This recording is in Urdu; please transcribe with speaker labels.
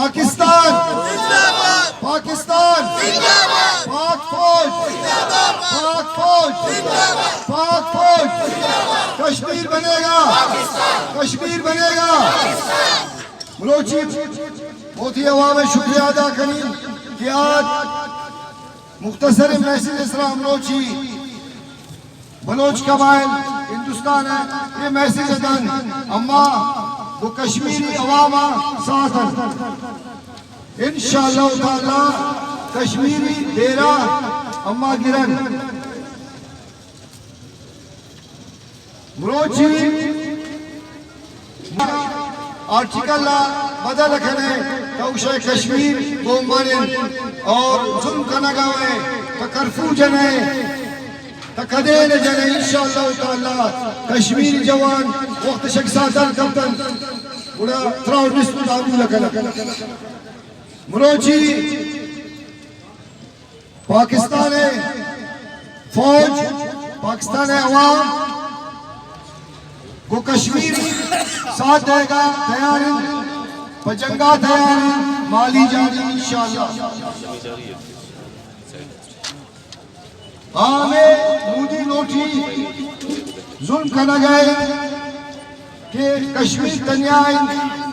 Speaker 1: پاکستان پاکستان پاک فوج پاک فوج پاک فوج کشمیر بنے گا کشمیر بنے گا بلوچی بہت ہی عوام شکریہ ادا کریں کہ آج مختصر میسیج اسلام بلوچ قبائل ہندوستان ہے یہ میسیج دن اما وہ کشمیری عوام ساتھ انشاءاللہ تعالی کشمیری ڈیرا اما گرن بلوچی آرٹیکل بدل کرنے توشہ کشمیر گومبانن اور ظلم کا نگاوے تکرفو جنے تکدین جنے انشاءاللہ تعالی کشمیری جوان وقت شخصاتن کمتن بڑا تراؤ نسل دارو لکھنا مروچی پاکستان فوج پاکستان عوام کو کشمیر ساتھ دے گا تیار پجنگا تیار مالی جاری انشاءاللہ ہمیں مودی نوٹی ظلم کرنا گئے کہ کشمیر تنیائیں